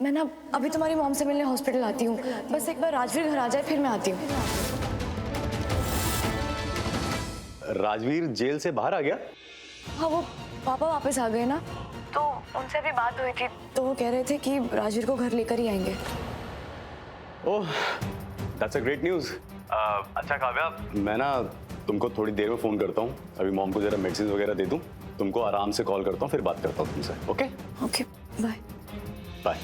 मैं ना अभी तुम्हारी मॉम से मिलने हॉस्पिटल आती हूँ। बस एक बार राजवीर घर आ जाए फिर मैं आती हूँ। राजवीर जेल से बाहर आ गया? हाँ, वो पापा वापस आ गए ना, तो उनसे अभी बात हुई थी, तो वो कह रहे थे कि राजवीर को घर लेकर ही आएंगे। ओह, दैट्स अ ग्रेट न्यूज़। अच्छा काव्या, मैं ना तुमको थोड़ी देर में फ़ोन करता हूँ। अभी मॉम को ज़रा मेडिसिन वगैरह दे दूँ, तुमको आराम से कॉल करता हूँ, फिर बात करता हूँ तुमसे। Okay okay, bye bye.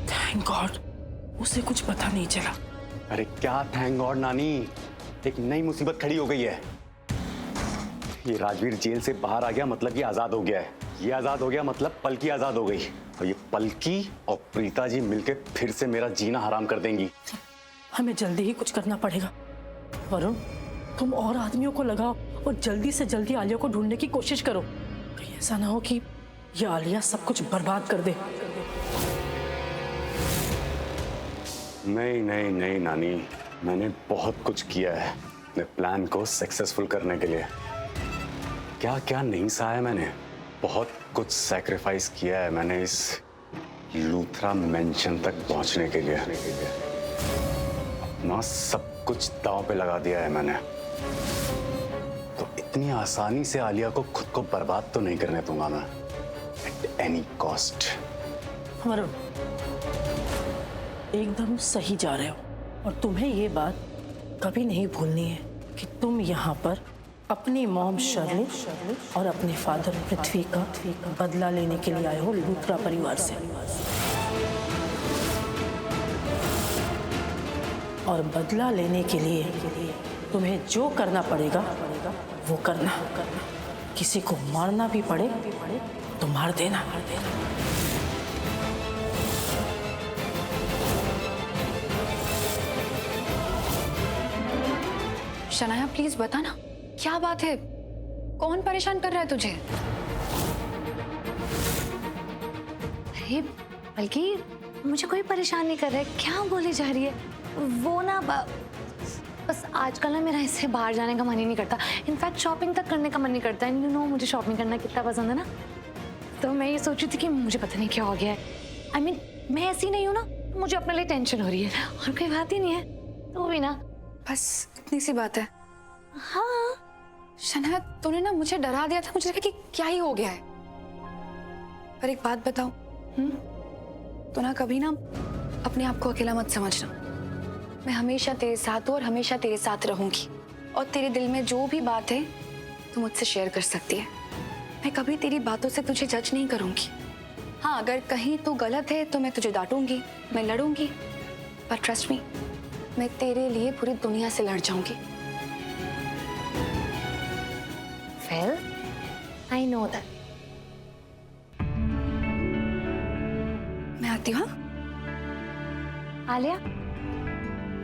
Thank God, उसे कुछ पता नहीं चला। अरे क्या थैंक गॉड नानी, एक नई मुसीबत खड़ी हो गई है। ये राजवीर जेल से बाहर आ गया मतलब ये आज़ाद हो गया है। ये आज़ाद हो गया मतलब पलकी आज़ाद हो गई। और ये पलकी और प्रीता जी मिलके फिर से मेरा जीना हराम कर देंगी। हमें जल्दी ही कुछ करना पड़ेगा। वरुण, तुम और आदमियों को लगाओ और जल्दी से जल्दी आलिया को ढूंढने की कोशिश करो। कहीं ऐसा ना हो कि ये आलिया सब कुछ बर्बाद कर दे। नहीं नहीं नहीं नानी, मैंने बहुत कुछ किया है अपने प्लान को सक्सेसफुल करने के लिए। क्या क्या नहीं सहा है मैंने, बहुत कुछ सैक्रिफाइस किया है मैंने इस लूथरा मेंशन तक पहुंचने के लिए। अपना सब कुछ दांव पे लगा दिया है मैंने। तो इतनी आसानी से आलिया को खुद को बर्बाद तो नहीं करने दूंगा मैं, एट एनी कॉस्ट। वरुण, एकदम सही जा रहे हो और तुम्हें ये बात कभी नहीं भूलनी है कि तुम यहाँ पर अपनी मॉम शर्ली और अपने फादर पृथ्वी का बदला लेने के लिए आए हो लूथरा परिवार से। और बदला लेने के लिए तुम्हें जो करना पड़ेगा वो करना। किसी को मारना भी पड़े तो मार देना। शनाया प्लीज बता ना, क्या बात है? कौन परेशान कर रहा है तुझे? अरे बल्कि मुझे कोई परेशान नहीं कर रहा है, क्या बोली जा रही है? वो ना बस आजकल ना मेरा इससे बाहर जाने का मन ही नहीं करता। इनफैक्ट शॉपिंग तक करने का मन नहीं करता। एंड यू नो मुझे शॉपिंग करना कितना पसंद है ना। तो मैं ये सोच रही थी कि मुझे पता नहीं क्या हो गया है। I mean, मैं ऐसी नहीं हूँ ना, मुझे अपने लिए टेंशन हो रही है और कोई बात ही नहीं है। तो भी ना बस इतनी सी बात है। हाँ शनाया, तूने ना मुझे डरा दिया था, मुझे लगा कि क्या ही हो गया है। पर एक बात बताओ, तो ना कभी ना अपने आप को अकेला मत समझना। मैं हमेशा तेरे साथ हूँ और हमेशा तेरे साथ रहूंगी। और तेरे दिल में जो भी बात है तू मुझसे शेयर कर सकती है। मैं कभी तेरी बातों से तुझे जज नहीं करूंगी। हाँ, अगर कहीं तू गलत है तो मैं तुझे डांटूंगी, मैं लड़ूंगी। पर ट्रस्ट मी, मैं तेरे लिए पूरी दुनिया से लड़ जाऊंगी। well I know that। मैं आती हूँ। हाँ? Alia,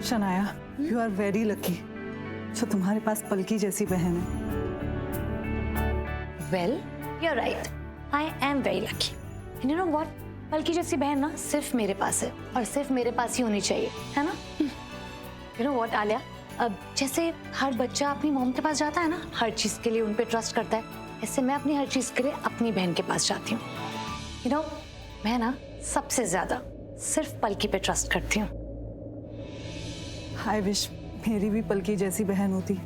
Shanaya, you are very lucky जो तुम्हारे पास पलकी जैसी बहन है। well you're right, I am very lucky। and you know what, पलकी जैसी बहन ना सिर्फ मेरे पास है और सिर्फ मेरे पास ही होनी चाहिए, है ना? you know what आलिया, अब जैसे हर बच्चा अपनी मॉम के पास जाता है ना, हर चीज के लिए उन पे ट्रस्ट करता है, ऐसे मैं अपनी हर चीज के लिए अपनी बहन के पास जाती हूँ। you know, मैं ना सबसे ज्यादा सिर्फ पलकी पे ट्रस्ट करती हूँ। आई विश मेरी भी पलकी जैसी बहन होती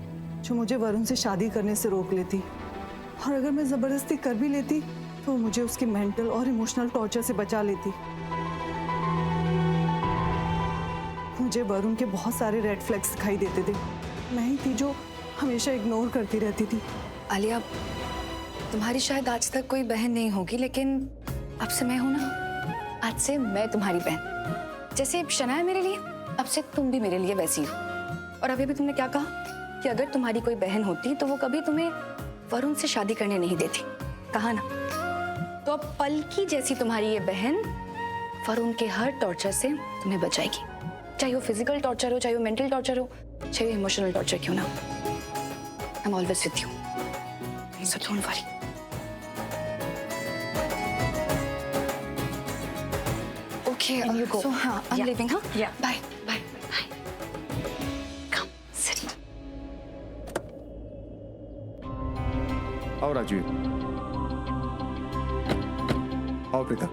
जो मुझे वरुण से शादी करने से रोक लेती, और अगर मैं जबरदस्ती कर भी लेती तो मुझे उसके मेंटल और इमोशनल टॉर्चर से बचा लेती। मुझे वरुण के बहुत सारे रेड फ्लैग्स दिखाई देते थे, मैं ही थी जो हमेशा इग्नोर करती रहती थी। आलिया, तुम्हारी शायद आज तक कोई बहन नहीं होगी, लेकिन अब से मैं हूं ना। आज से मैं तुम्हारी बहन। जैसे शनाया मेरे लिए, अब से तुम भी मेरे लिए वैसी हो। और अभी भी तुमने क्या कहा कि अगर तुम्हारी कोई बहन होती तो वो कभी तुम्हें वरुण से शादी करने नहीं देती, कहा ना? तो अब पलकी जैसी तुम्हारी ये बहन वरुण के हर टॉर्चर से तुम्हें बचाएगी, चाहे वो फिजिकल टॉर्चर हो, चाहे वो मेंटल टॉर्चर हो, चाहे वो इमोशनल टॉर्चर क्यों ना हो। I am always with you, so don't worry. Okay, And you go. so I'm Yeah. leaving, huh? Yeah. Bye. Bye. come sit। आओ राजवीर। आओ प्रीता।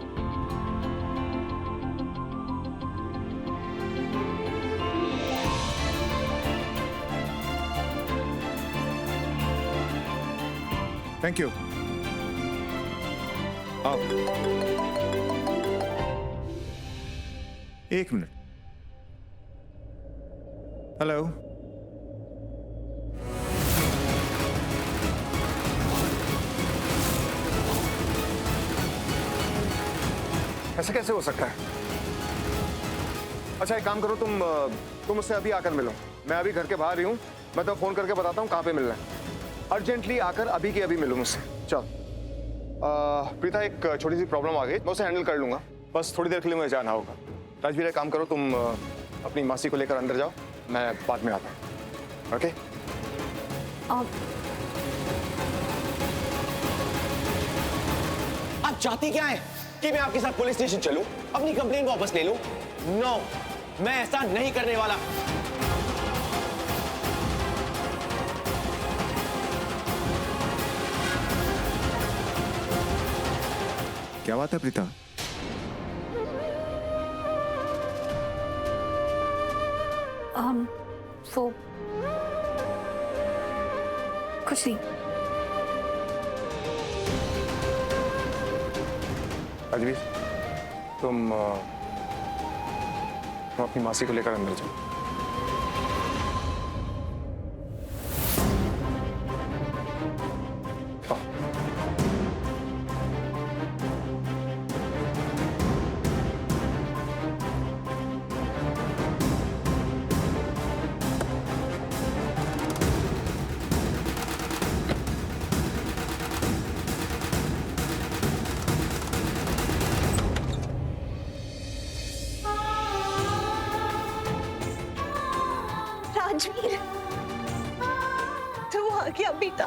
Thank you. आओ। एक मिनट। हेलो। ऐसे कैसे हो सकता है? अच्छा एक काम करो, तुम मुझसे अभी आकर मिलो। मैं अभी घर के बाहर ही हूँ, मैं तो फोन करके बताता हूँ कहाँ पे मिलना है। अर्जेंटली आकर अभी के अभी मिलो मुझसे। चल प्रीता, एक छोटी सी प्रॉब्लम आ गई, मैं उसे हैंडल कर लूंगा, बस थोड़ी देर के लिए मुझे जाना होगा। राजवीर एक काम करो, तुम अपनी मासी को लेकर अंदर जाओ, मैं बाद में आता हूँ। ओके? आप चाहती क्या है कि मैं आपके साथ पुलिस स्टेशन चलूं, अपनी कंप्लेंट वापस ले लूं? नो, मैं ऐसा नहीं करने वाला। क्या बात है प्रीता? वो कुछ नहीं। राजवीर, तुम अपनी मासी को लेकर अंदर जाओ। राजवीर, तू आ गया बेटा।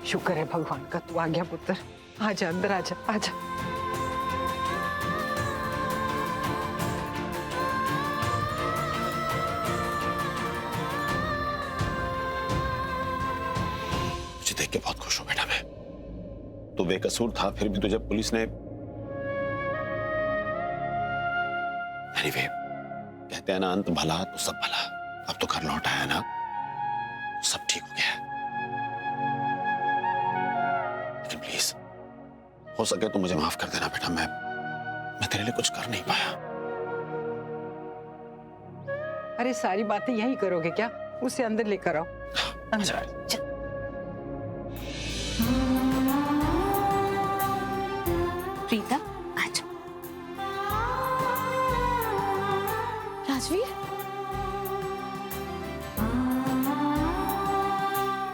शुक्र है भगवान का, तू आ गया पुत्र। आजा अंदर, आजा आजा। मुझे देख के बहुत खुश हूं बेटा। मैं तू बेकसूर था, फिर भी तुझे पुलिस ने एनीवे, कहते हैं ना अंत भला तो सब भला। अब तो घर लौट आया ना, सब ठीक हो गया है। लेकिन प्लीज हो सके तो मुझे माफ कर देना बेटा। मैं तेरे लिए कुछ कर नहीं पाया। अरे सारी बातें यही करोगे क्या? उसे अंदर लेकर आओ। अच्छा। प्रीता, आज राजवीर,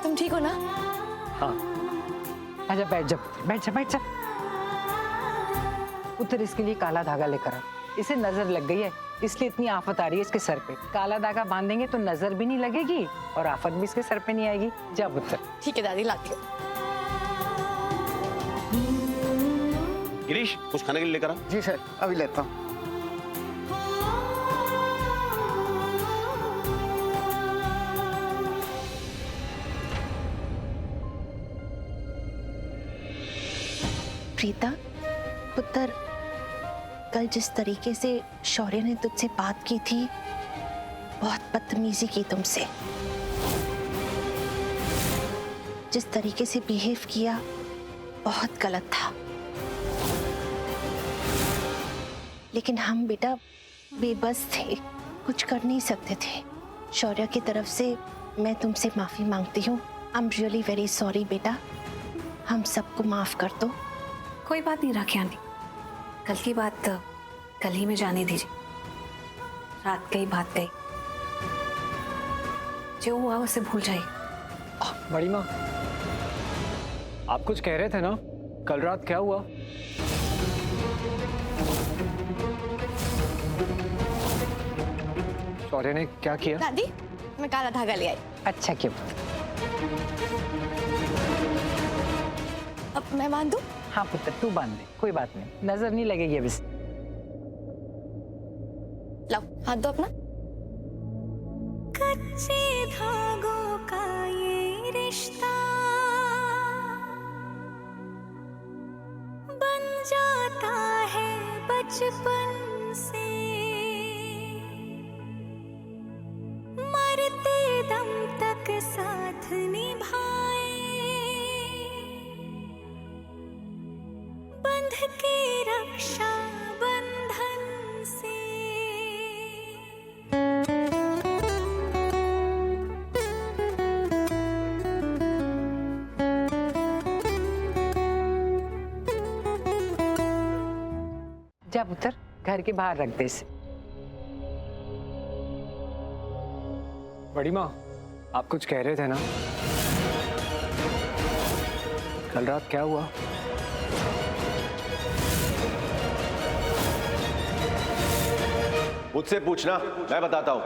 तुम ठीक हो ना? हाँ, आजा बैठ जा पुत्र, बैठ जा बैठ जा। पुत्र, इसके लिए काला धागा लेकर आओ। इसे नजर लग गई है, इसलिए इतनी आफत आ रही है इसके सर पे। काला धागा बांधेंगे तो नजर भी नहीं लगेगी और आफत भी इसके सर पे नहीं आएगी। जा पुत्र। ठीक है दादी, लाती हूँ। गिरीश, कुछ खाने के लिए लेकर आ। जी सर, अभी लेता हूँ। प्रीता पुत्र, कल जिस तरीके से शौर्य ने तुझसे बात की थी, बहुत बदतमीजी की तुमसे। जिस तरीके से बिहेव किया, बहुत गलत था। लेकिन हम बेटा बेबस थे, कुछ कर नहीं सकते थे। शौर्य की तरफ से मैं तुमसे माफी मांगती हूँ। I am really very sorry बेटा, हम सबको माफ कर दो। कोई बात नहीं राखी आंटी, कल की बात कल ही में जाने दीजिए। रात गई बात गई, जो हुआ उसे भूल जाइए। बड़ी माँ, आप कुछ कह रहे थे ना, कल रात क्या हुआ? शौर्य ने क्या किया? दादी, मैं काला धागा ले आई। अच्छा क्यों? अब मैं बांध दूं? हाँ पुत्र, तू बांध दे, कोई बात नहीं, नजर नहीं लगेगी अब इस। लाओ हाथ दो अपना। कच्चे धागों का ये रिश्ता बन जाता है बचपन से, मरते दम तक साथ निभाए, बंध के रक्षा बंधन से। जा पुत्र, घर के बाहर रख दे इसे। बड़ी माँ, आप कुछ कह रहे थे ना? कल रात क्या हुआ? मुझसे पूछना, मैं बताता हूं।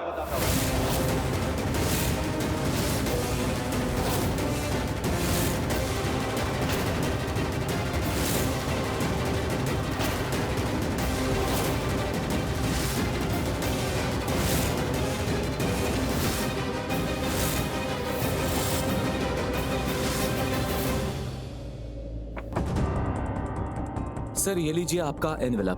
सर ये लीजिए आपका एनवेलप।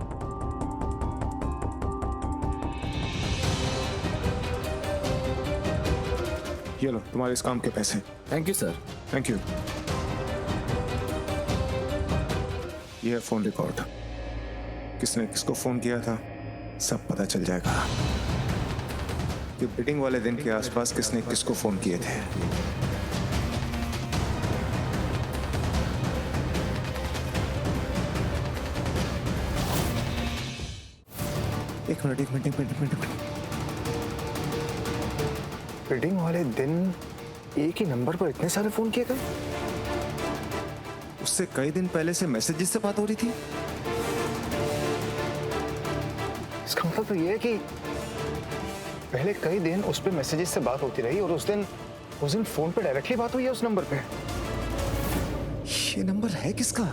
ये लो तुम्हारे इस काम के पैसे। Thank you sir. Thank you. ये है फोन रिकॉर्ड, किसने किसको फोन किया था सब पता चल जाएगा कि बिडिंग वाले दिन के आसपास किसने किसको फोन किए थे। एक मिनट। बिडिंग वाले दिन एक ही नंबर पर इतने सारे फोन किए गए? उससे कई दिन पहले से मैसेजेस से बात हो रही थी। इसका मतलब तो ये है कि पहले कई दिन उस पे मैसेजेस से बात होती रही और उस दिन फोन पे डायरेक्टली बात हुई है उस नंबर पे। ये नंबर है किसका?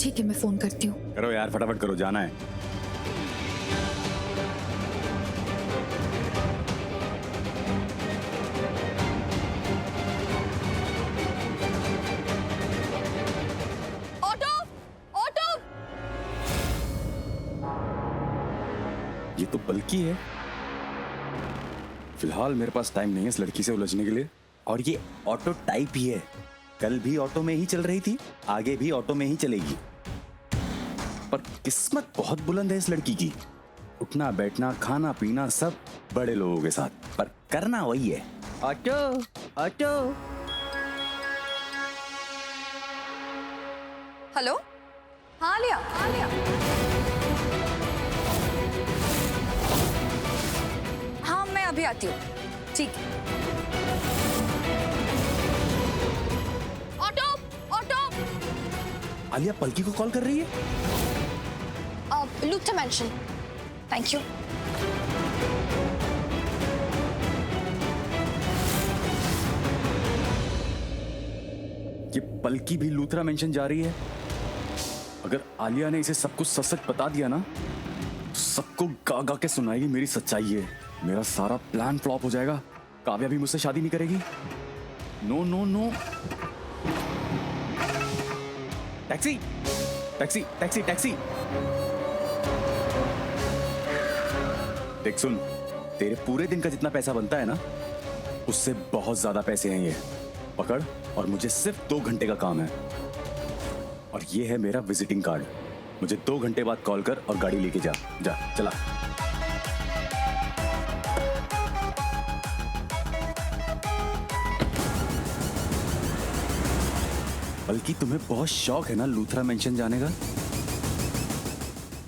ठीक है, मैं फोन करती हूँ। करो यार, फटाफट करो, जाना है। Auto, auto. ये तो बल्कि है। फिलहाल मेरे पास टाइम नहीं है इस लड़की से उलझने के लिए। और ये ऑटो टाइप ही है, कल भी ऑटो में ही चल रही थी, आगे भी ऑटो में ही चलेगी। पर किस्मत बहुत बुलंद है इस लड़की की। उठना बैठना खाना पीना सब बड़े लोगों के साथ, पर करना वही है। Auto auto. हेलो, हाँ लिया। हाँ मैं अभी आती हूँ। ठीक है। Auto, auto. आलिया पलकी को कॉल कर रही है। Luther mention. Thank you. ये पलकी भी लूथरा मेंशन जा रही है। अगर आलिया ने इसे सब कुछ सच बता दिया ना, तो सबको गा गा के सुनाएगी मेरी सच्चाई है। मेरा सारा प्लान फ्लॉप हो जाएगा। काव्या भी मुझसे शादी नहीं करेगी। No no no. Taxi taxi taxi taxi. देख सुन, तेरे पूरे दिन का जितना पैसा बनता है ना, उससे बहुत ज्यादा पैसे हैं ये। पकड़, और मुझे सिर्फ 2 घंटे का काम है। और ये है मेरा विजिटिंग कार्ड। मुझे 2 घंटे बाद कॉल कर और गाड़ी लेके जा। जा चला। बल्कि तुम्हें बहुत शौक है ना लूथरा मेंशन जाने का।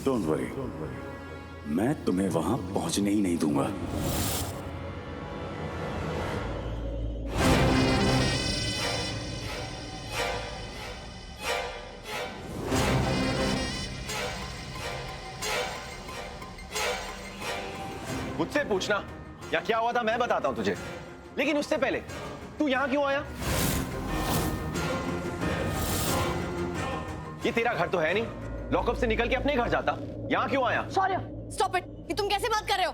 डोंट वरी, मैं तुम्हें वहां पहुंचने ही नहीं दूंगा। मुझसे पूछना या क्या हुआ था मैं बताता हूं तुझे, लेकिन उससे पहले तू यहां क्यों आया? ये तेरा घर तो है नहीं, लॉकअप से निकल के अपने घर जाता। यहाँ क्यों आया? शौर्य, स्टॉप इट। ये तुम कैसे बात कर रहे हो?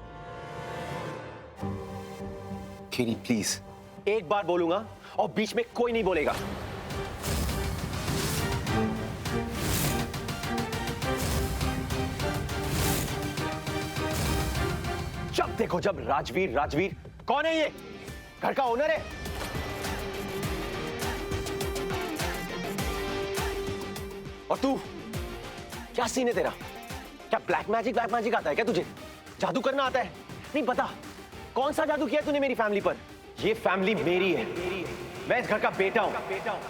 खेरी प्लीज, एक बार बोलूंगा और बीच में कोई नहीं बोलेगा। जब देखो जब राजवीर राजवीर। कौन है ये? घर का ओनर है? और तू, क्या सीन है तेरा? क्या ब्लैक मैजिक आता है क्या तुझे? जादू करना आता है? नहीं पता कौन सा जादू किया तूने मेरी फैमिली पर? ये फैमिली मेरी है, मैं इस घर का बेटा हूं,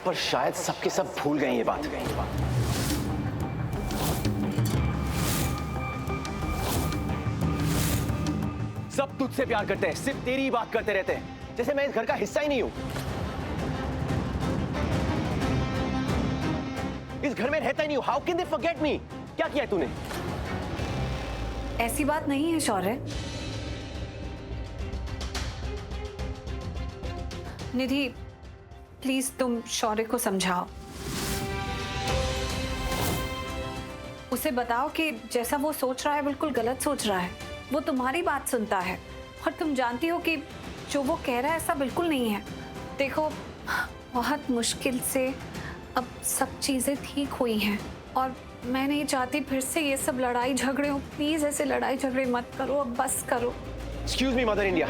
पर शायद सबके सब भूल गए ये बात। सब तुझसे प्यार करते हैं, सिर्फ तेरी ही बात करते रहते हैं, जैसे मैं इस घर का हिस्सा ही नहीं हूं। इस घर में रहता ही नहीं हूं। How can they forget me? क्या किया है तूने? ऐसी बात नहीं है शौर्य। निधि, प्लीज तुम शौर्य को समझाओ, उसे बताओ कि जैसा वो सोच रहा है बिल्कुल गलत सोच रहा है। वो तुम्हारी बात सुनता है और तुम जानती हो कि जो वो कह रहा है ऐसा बिल्कुल नहीं है। देखो, बहुत मुश्किल से अब सब चीजें ठीक हुई हैं और मैं नहीं चाहती फिर से ये सब लड़ाई झगड़े हो। प्लीज ऐसे लड़ाई झगड़े मत करो, अब बस करो। Excuse me mother India.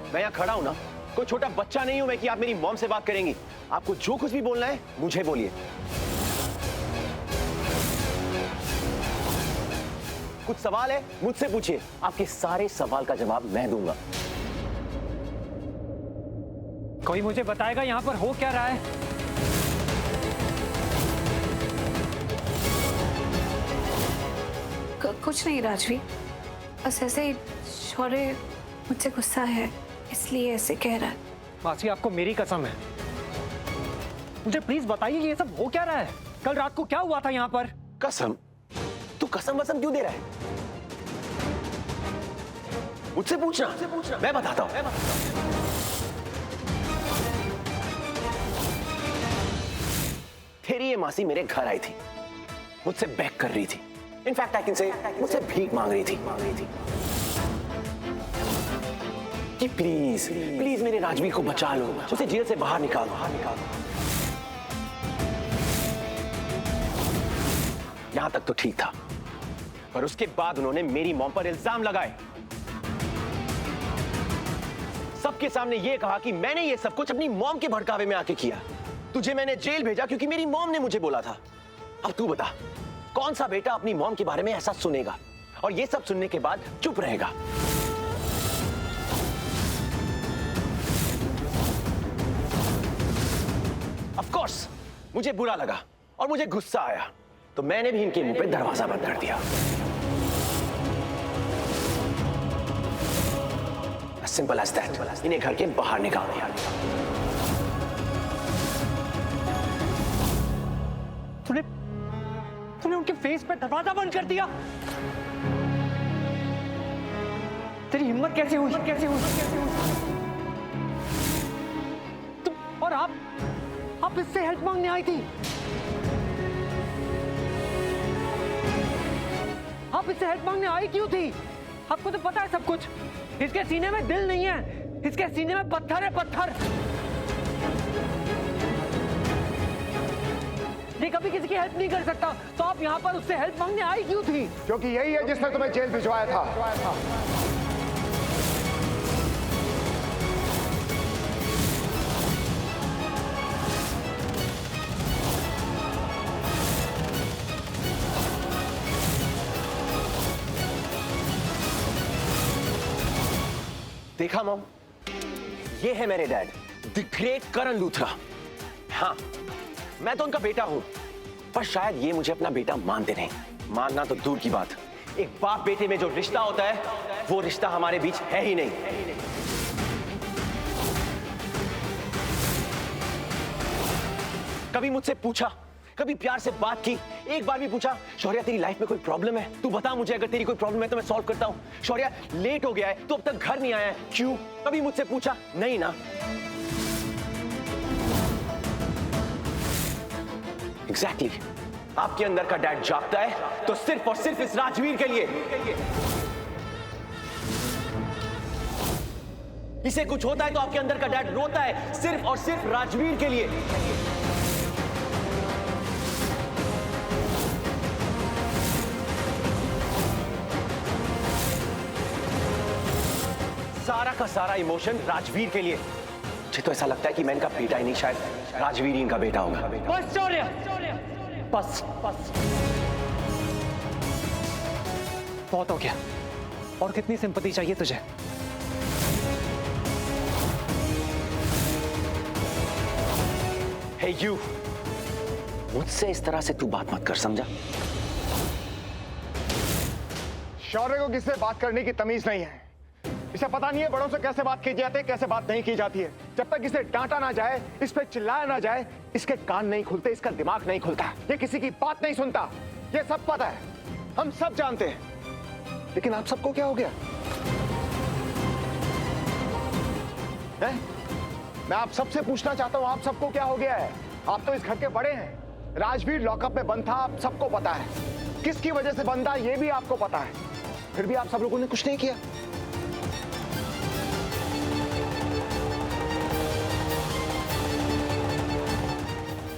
मैं यहाँ खड़ा हूं ना, कोई छोटा बच्चा नहीं हूं मैं कि आप मेरी मॉम से बात करेंगी। आपको जो कुछ भी बोलना है मुझे बोलिए। कुछ सवाल है मुझसे पूछिए, आपके सारे सवाल का जवाब मैं दूंगा। कोई मुझे बताएगा यहाँ पर हो क्या रहा है? कुछ नहीं राजवीर, बस ऐसे ही शौर्य मुझसे गुस्सा है इसलिए ऐसे कह रहा है। मासी, आपको मेरी कसम है, मुझे प्लीज बताइए ये सब हो क्या रहा है? कल रात को क्या हुआ था यहाँ पर? कसम? तू कसम वसम क्यों दे रहा है? मुझसे पूछना, मैं बताता हूं। तेरी ये मासी मेरे घर आई थी, मुझसे बैक कर रही थी। इनफैक्ट आई कैन से मुझसे भीख मांग रही थी कि प्लीज प्लीज मेरे राजवीर को बचा लो, उसे जेल से बाहर निकालो। यहां तक तो ठीक था, पर उसके बाद उन्होंने मेरी मॉम पर इल्जाम लगाए। सबके सामने यह कहा कि मैंने ये सब कुछ अपनी मॉम के भड़कावे में आके किया। तुझे मैंने जेल भेजा क्योंकि मेरी मॉम ने मुझे बोला था। अब तू बता, कौन सा बेटा अपनी मॉम के बारे में ऐसा सुनेगा और ये सब सुनने के बाद चुप रहेगा? ऑफ कोर्स मुझे बुरा लगा और मुझे गुस्सा आया, तो मैंने भी इनके मुंह पे दरवाजा बंद कर दिया। Simple as that. इन्हें घर के बाहर निकाल दिया। तूने उनके फेस पे दरवाजा बंद कर दिया? तेरी हिम्मत कैसे हुई? तुम और आप इससे हेल्प मांगने आई थी? आप इससे हेल्प मांगने आई क्यों थी? आपको तो पता है सब कुछ। इसके सीने में दिल नहीं है, इसके सीने में पत्थर है, पत्थर। ये कभी किसी की हेल्प नहीं कर सकता, तो आप यहाँ पर उससे हेल्प मांगने आई क्यों थी? क्योंकि यही है जिसने तुम्हें जेल भिजवाया था। देखा मॉम, ये है मेरे dad, the great Karan Luthra. हाँ, मैं तो उनका बेटा हूं, पर शायद ये मुझे अपना बेटा मानते नहीं। मानना तो दूर की बात, एक बाप बेटे में जो रिश्ता होता है वो रिश्ता हमारे बीच है ही नहीं। कभी मुझसे पूछा, कभी प्यार से बात की, एक बार भी पूछा शौर्या तेरी लाइफ में कोई प्रॉब्लम है, तू बता मुझे, अगर तेरी कोई प्रॉब्लम है तो मैं सॉल्व करता हूं। शौर्या लेट हो गया है, तू अब तक घर नहीं आया है, क्यों? कभी मुझसे पूछा? नहीं ना। एग्जैक्टली आपके अंदर का डैड जागता है तो सिर्फ और सिर्फ इस राजवीर के लिए। इसे कुछ होता है तो आपके अंदर का डैड रोता है सिर्फ और सिर्फ राजवीर के लिए। सारा का सारा इमोशन राजवीर के लिए। मुझे तो ऐसा लगता है कि मैं इनका बेटा ही नहीं, शायद राजवीर ही इनका बेटा होगा। बस शौर्य, बस बस, बहुत हो गया। और कितनी सिंपैथी चाहिए तुझे? हे यू, मुझसे इस तरह से तू बात मत कर, समझा? शौर्य को किससे बात करने की तमीज नहीं है। इसे पता नहीं है बड़ों से कैसे बात की जाती है, कैसे बात नहीं की जाती है। जब तक इसे डांटा ना जाए, इस पे चिल्लाया ना जाए, इसके कान नहीं खुलते, इसका दिमाग नहीं खुलता। ये किसी की बात नहीं सुनता, ये सब पता है, हम सब जानते हैं। लेकिन आप सबको क्या हो गया है? मैं आप सबसे पूछना चाहता हूं, आप सबको क्या हो गया है? आप तो इस घर के बड़े हैं। राजवीर लॉकअप में बंद था, आप सबको पता है। किसकी वजह से बंद था ये भी आपको पता है। फिर भी आप सब लोगों ने कुछ नहीं किया।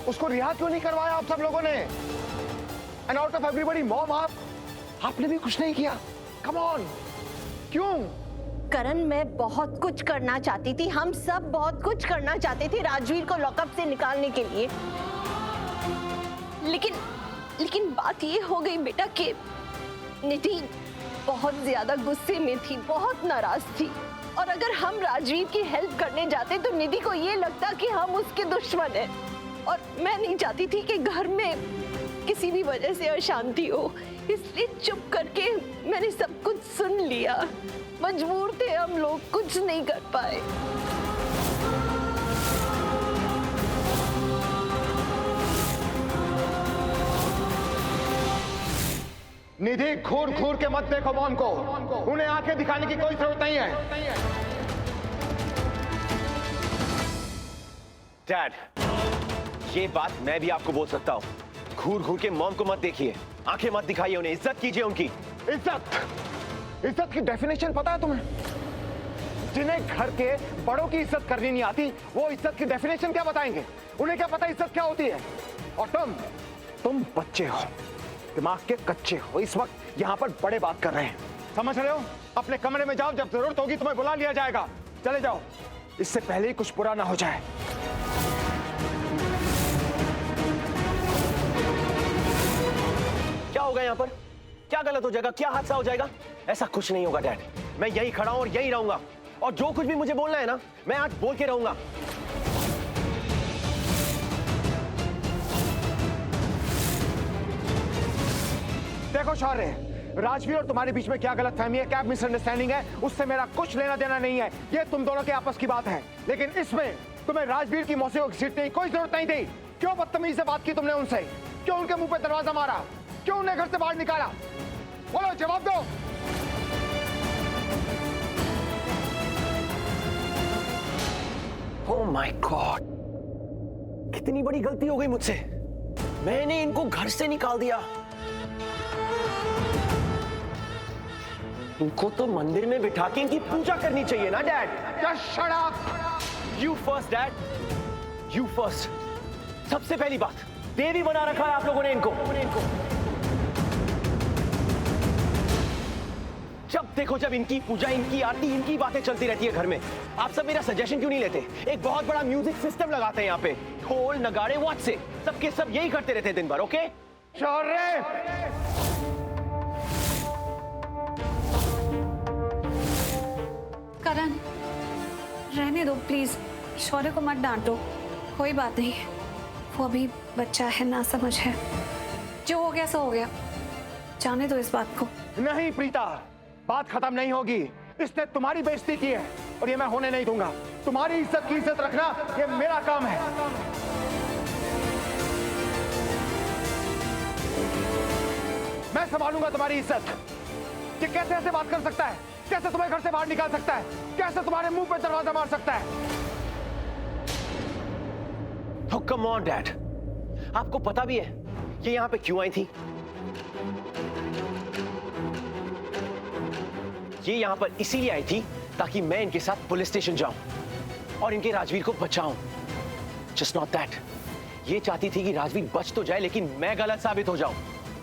उसको रिहा क्यों नहीं करवाया आप सब लोगों ने? And out of everybody mom, आपने भी कुछ नहीं किया। कम ऑन, क्यों? करण, मैं बहुत कुछ करना चाहती थी, हम सब बहुत कुछ करना चाहते थे राजवीर को लॉकअप से निकालने के लिए, लेकिन बात ये हो गई बेटा कि निधि बहुत ज्यादा गुस्से में थी, बहुत नाराज थी। और अगर हम राजवीर की हेल्प करने जाते तो निधि को ये लगता कि हम उसके दुश्मन हैं। और मैं नहीं चाहती थी कि घर में किसी भी वजह से अशांति हो, इसलिए चुप करके मैंने सब कुछ सुन लिया। मजबूर थे हम लोग, कुछ नहीं कर पाए। निधि, घूर घूर के मत देखो मॉम को, उन्हें आंखें दिखाने की कोई जरूरत नहीं है। डैड, ये बात मैं भी आपको बोल सकता हूं। घूर घूर के मॉम को मत देखिए, आंखें मत दिखाइए, उन्हें इज्जत कीजिए उनकी। इज्जत की डेफिनेशन पता है तुम्हें? जिन्हें घर के बड़ों की इज्जत करनी नहीं आती, वो इज्जत की डेफिनेशन क्या बताएंगे? उन्हें क्या पता इज्जत क्या होती है? और तुम बच्चे हो, दिमाग के कच्चे हो, इस वक्त यहाँ पर बड़े बात कर रहे हैं, समझ रहे हो? अपने कमरे में जाओ, जब जरूरत होगी तुम्हें बुला लिया जाएगा। चले जाओ, इससे पहले ही कुछ बुरा ना हो जाए। क्या होगा यहाँ पर? क्या गलत हो जाएगा? क्या हादसा हो जाएगा? ऐसा कुछ नहीं होगा डैड, मैं यही खड़ा हूं और यही रहूंगा। और जो कुछ भी मुझे बोलना है ना, मैं आज बोल के रहूंगा। देखो शौर्य, राजवीर और तुम्हारे बीच में क्या गलतफहमी है, क्या मिसअंडरस्टैंडिंग है, उससे मेरा कुछ लेना देना नहीं है। ये तुम दोनों के आपस की बात है। लेकिन इसमें तुम्हें राजवीर की मौसी को घसीटने की कोई जरूरत नहीं थी। क्यों बदतमीजी से बात की तुमने उनसे? क्यों उनके मुंह पे दरवाजा मारा? क्यों उन्हें घर से बाहर निकाला? बोलो, जवाब दो। ओह माय गॉड, कितनी बड़ी गलती हो गई मुझसे। मैंने इनको घर से निकाल दिया। इनको तो मंदिर में बिठा के इनकी पूजा करनी चाहिए ना dad. Just shut up! You first, dad, you first। सबसे पहली बात, देवी बना रखा है आप लोगों ने इनको। जब देखो जब इनकी पूजा, इनकी आरती, इनकी बातें चलती रहती है घर में। आप सब मेरा सजेशन क्यों नहीं लेते? एक बहुत बड़ा म्यूजिक सिस्टम लगाते हैं यहाँ पे, ढोल नगाड़े व्हाट से, सबके सब यही करते रहते हैं दिन भर। ओके शौर्य, करण, रहने दो प्लीज, शौर्य को मत डांटो। कोई बात नहीं, वो अभी बच्चा है, ना समझ है। जो हो गया सो हो गया, जाने दो इस बात को। नहीं प्रीता, बात खत्म नहीं होगी। इसने तुम्हारी बेइज्जती की है और ये मैं होने नहीं दूंगा। तुम्हारी इज्जत की इज्जत रखना ये मेरा काम है। मैं संभालूंगा तुम्हारी इज्जत। ये कैसे ऐसे बात कर सकता है? कैसे तुम्हें घर से बाहर निकाल सकता है? कैसे तुम्हारे मुंह पे दरवाजा मार सकता है? Oh, come on, Dad. आपको पता भी है ये यहाँ पे क्यों आई थी? ये यहाँ पर इसीलिए आई थी ताकि मैं इनके साथ पुलिस स्टेशन जाऊं और इनके राजवीर को बचाऊं। जस्ट नॉट दैट, ये चाहती थी कि राजवीर बच तो जाए लेकिन मैं गलत साबित हो जाऊं।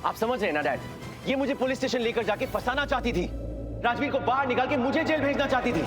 आप समझ रहे हैं ना डैड? ये मुझे पुलिस स्टेशन लेकर जाके फंसाना चाहती थी, राजवीर को बाहर निकाल के मुझे जेल भेजना चाहती थी।